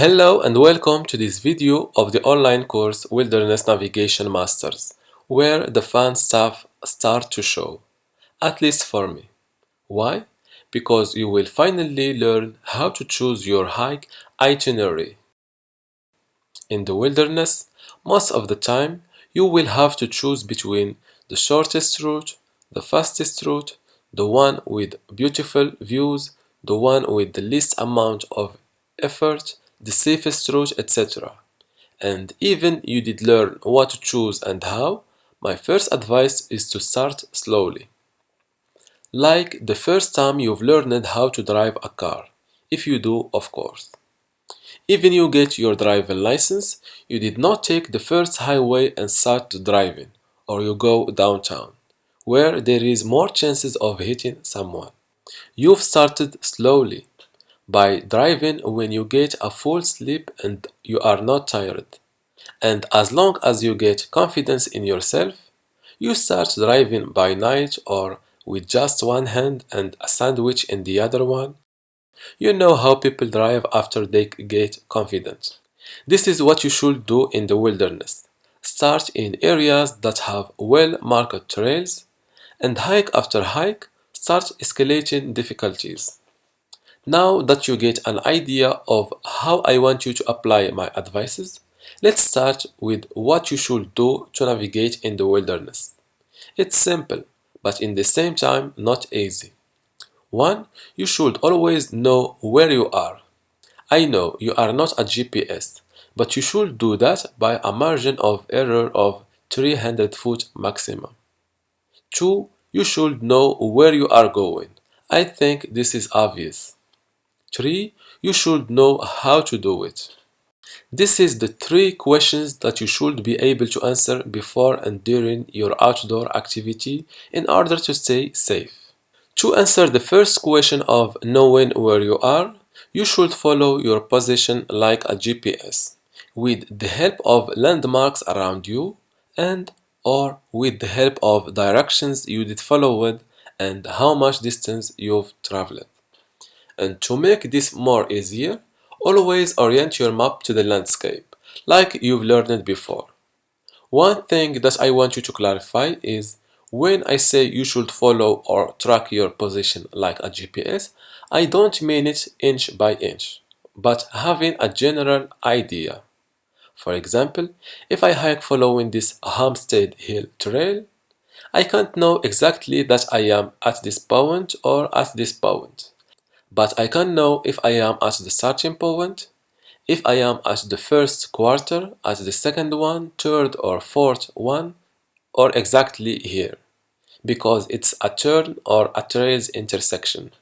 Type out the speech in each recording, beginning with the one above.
Hello and welcome to this video of the online course Wilderness Navigation Masters, where the fun stuff starts to show, at least for me. Why? Because you will finally learn how to choose your hike itinerary. In the wilderness, most of the time, you will have to choose between the shortest route, the fastest route, the one with beautiful views, the one with the least amount of effort, the safest route, etc. And even you did learn what to choose and how, my first advice is to start slowly. Like the first time you've learned how to drive a car, if you do, of course. Even you get your driving license, you did not take the first highway and start driving, or you go downtown, where there is more chances of hitting someone. You've started slowly, by driving when you get a full sleep and you are not tired. And as long as you get confidence in yourself, you start driving by night or with just one hand and a sandwich in the other one. You know how people drive after they get confident. This is what you should do in the wilderness. Start in areas that have well-marked trails, and hike after hike, start escalating difficulties. Now that you get an idea of how I want you to apply my advices, let's start with what you should do to navigate in the wilderness. It's simple, but in the same time not easy. 1. You should always know where you are. I know you are not a GPS, but you should do that by a margin of error of 300 foot maximum. 2. You should know where you are going. I think this is obvious. 3. You should know how to do it. This is the 3 questions that you should be able to answer before and during your outdoor activity in order to stay safe. To answer the first question of knowing where you are, you should follow your position like a GPS, with the help of landmarks around you and or with the help of directions you did follow with and how much distance you've traveled. And to make this more easier, always orient your map to the landscape, like you've learned before. One thing that I want you to clarify is when I say you should follow or track your position like a GPS, I don't mean it inch by inch, but having a general idea. For example, if I hike following this Hampstead Hill Trail, I can't know exactly that I am at this point or at this point. But I can know if I am at the starting point, if I am at the first quarter, at the second one, third or fourth one, or exactly here, because it's a turn or a trail's intersection.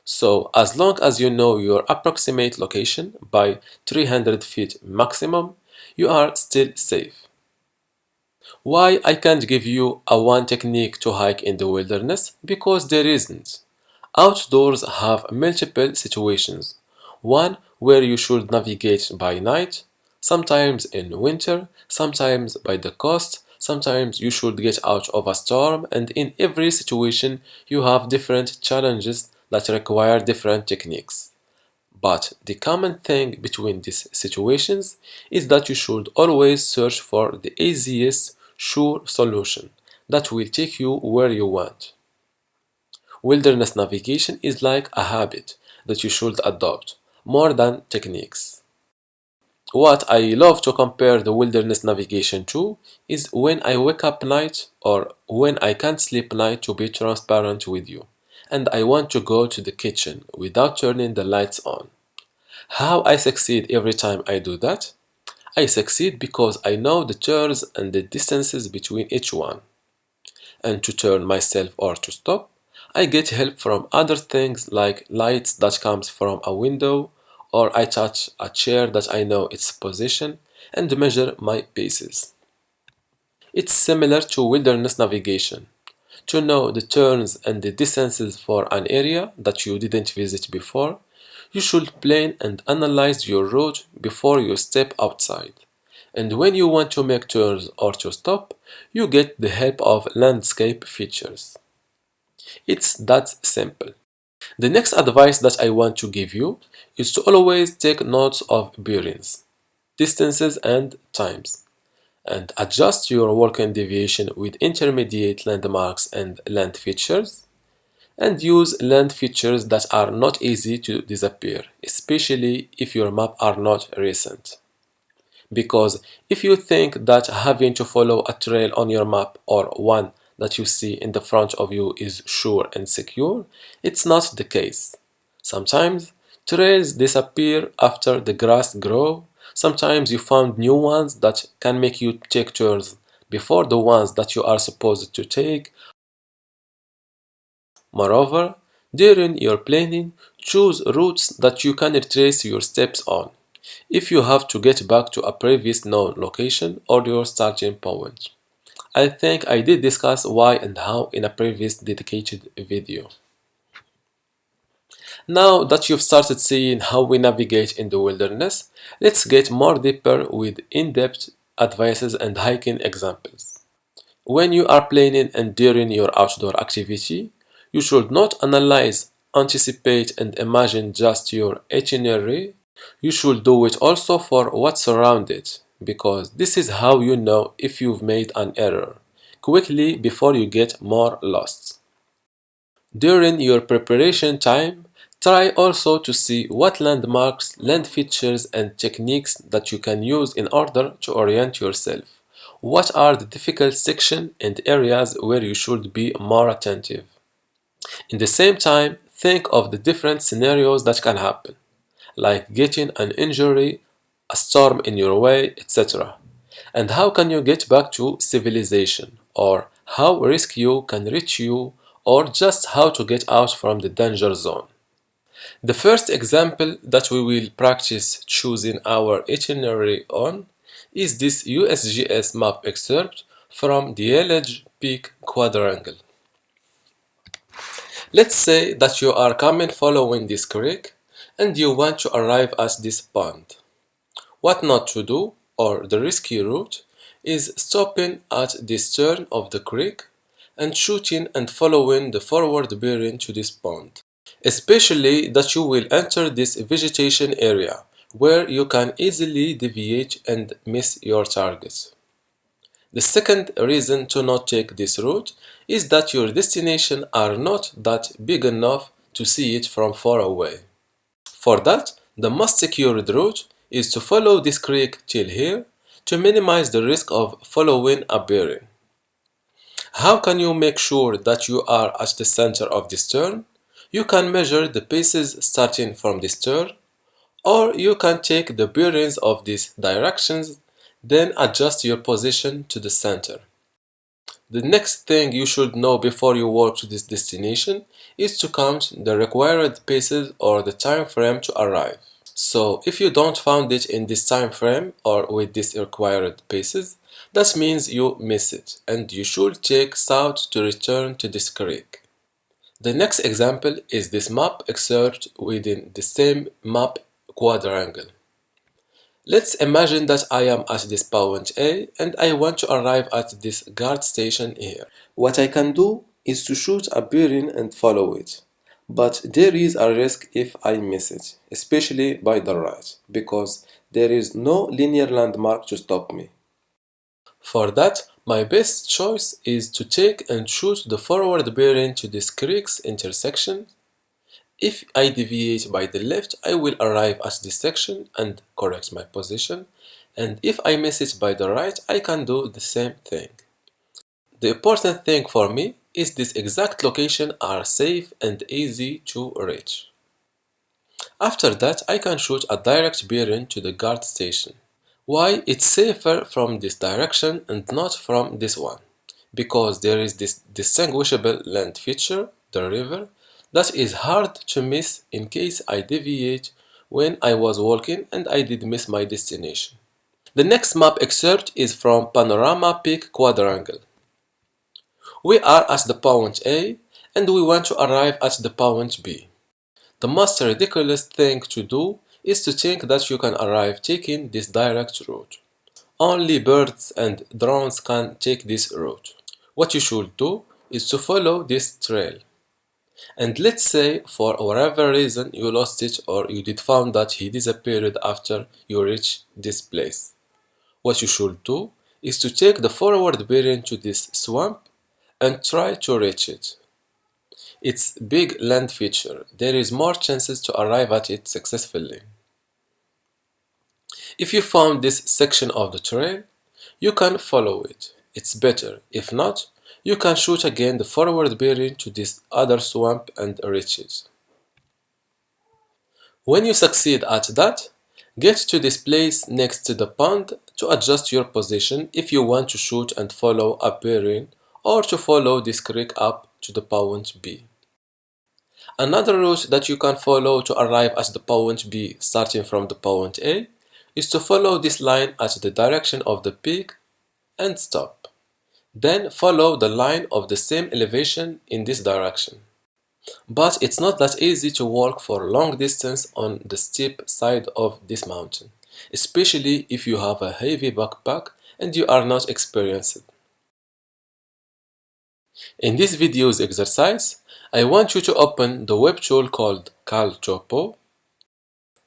So as long as you know your approximate location by 300 feet maximum, you are still safe. Why I can't give you a one technique to hike in the wilderness? Because there isn't. Outdoors have multiple situations. One where you should navigate by night, sometimes in winter, sometimes by the coast, sometimes you should get out of a storm, and in every situation you have different challenges that require different techniques. But the common thing between these situations is that you should always search for the easiest, sure solution that will take you where you want. Wilderness navigation is like a habit that you should adopt, more than techniques. What I love to compare the wilderness navigation to is when I wake up night or when I can't sleep night, to be transparent with you, and I want to go to the kitchen without turning the lights on. How I succeed every time I do that? I succeed because I know the turns and the distances between each one. And to turn myself or to stop, I get help from other things like lights that comes from a window, or I touch a chair that I know its position and measure my paces. It's similar to wilderness navigation. To know the turns and the distances for an area that you didn't visit before, you should plan and analyze your route before you step outside. And when you want to make turns or to stop, you get the help of landscape features. It's that simple. The next advice that I want to give you is to always take notes of bearings, distances and times, and adjust your walking deviation with intermediate landmarks and land features, and use land features that are not easy to disappear, especially if your map are not recent. Because if you think that having to follow a trail on your map or one that you see in the front of you is sure and secure, it's not the case. Sometimes trails disappear after the grass grows. Sometimes you found new ones that can make you take turns before the ones that you are supposed to take. Moreover, during your planning, choose routes that you can retrace your steps on if you have to get back to a previous known location or your starting point. I think I did discuss why and how in a previous dedicated video. Now that you've started seeing how we navigate in the wilderness, let's get more deeper with in-depth advices and hiking examples. When you are planning and during your outdoor activity, you should not analyze, anticipate, and imagine just your itinerary. You should do it also for what's around it, because this is how you know if you've made an error quickly before you get more lost. During your preparation time, try also to see what landmarks, land features, and techniques that you can use in order to orient yourself. What are the difficult sections and areas where you should be more attentive? In the same time, think of the different scenarios that can happen, like getting an injury, a storm in your way, etc. And how can you get back to civilization, or how rescue can reach you, or just how to get out from the danger zone. The first example that we will practice choosing our itinerary on is this USGS map excerpt from the Elledge Peak Quadrangle. Let's say that you are coming following this creek and you want to arrive at this pond. What not to do, or the risky route, is stopping at this turn of the creek and shooting and following the forward bearing to this pond. Especially that you will enter this vegetation area where you can easily deviate and miss your target. The second reason to not take this route is that your destination are not that big enough to see it from far away. For that, the most secured route is to follow this creek till here to minimize the risk of following a bearing. How can you make sure that you are at the center of this turn? You can measure the paces starting from this turn, or you can take the bearings of these directions, then adjust your position to the center. The next thing you should know before you walk to this destination is to count the required paces or the time frame to arrive. So if you don't find it in this time frame or with these required paces, that means you miss it and you should take south to return to this creek. The next example is this map excerpt within the same map quadrangle. Let's imagine that I am at this point A and I want to arrive at this guard station here. What I can do is to shoot a bearing and follow it. But there is a risk if I miss it, especially by the right, because there is no linear landmark to stop me. For that, my best choice is to take and shoot the forward bearing to this creek's intersection. If I deviate by the left, I will arrive at this section and correct my position. And if I miss it by the right, I can do the same thing. The important thing for me is this exact location are safe and easy to reach. After that, I can shoot a direct bearing to the guard station. Why it's safer from this direction and not from this one? Because there is this distinguishable land feature, the river, that is hard to miss in case I deviate when I was walking and I did miss my destination. The next map excerpt is from Panorama Peak Quadrangle. We are at the point A and we want to arrive at the point B. The most ridiculous thing to do is to think that you can arrive taking this direct route. Only birds and drones can take this route. What you should do is to follow this trail. And let's say for whatever reason you lost it or you did found that he disappeared after you reach this place. What you should do is to take the forward bearing to this swamp and try to reach it. It's big land feature. There is more chances to arrive at it successfully. If you found this section of the trail, you can follow it. It's better. If not, you can shoot again the forward bearing to this other swamp and reach it. When you succeed at that, get to this place next to the pond to adjust your position if you want to shoot and follow a bearing or to follow this creek up to the point B. Another route that you can follow to arrive at the point B starting from the point A is to follow this line at the direction of the peak and stop. Then follow the line of the same elevation in this direction. But it's not that easy to walk for long distance on the steep side of this mountain, especially if you have a heavy backpack and you are not experienced. In this video's exercise, I want you to open the web tool called CalTopo.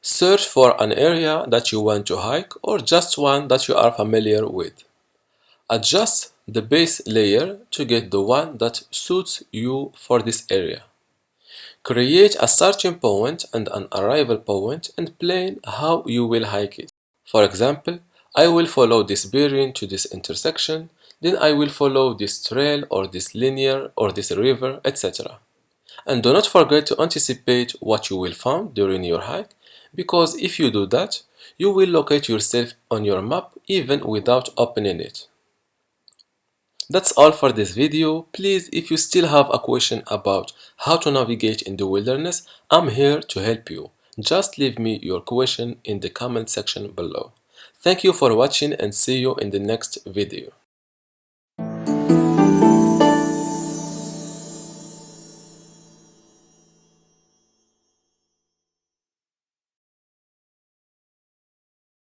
Search for an area that you want to hike or just one that you are familiar with. Adjust the base layer to get the one that suits you for this area. Create a starting point and an arrival point and plan how you will hike it. For example, I will follow this bearing to this intersection, then I will follow this trail or this linear or this river, etc. And do not forget to anticipate what you will find during your hike, because if you do that, you will locate yourself on your map even without opening it. That's all for this video. Please, if you still have a question about how to navigate in the wilderness, I'm here to help you. Just leave me your question in the comment section below. Thank you for watching and see you in the next video.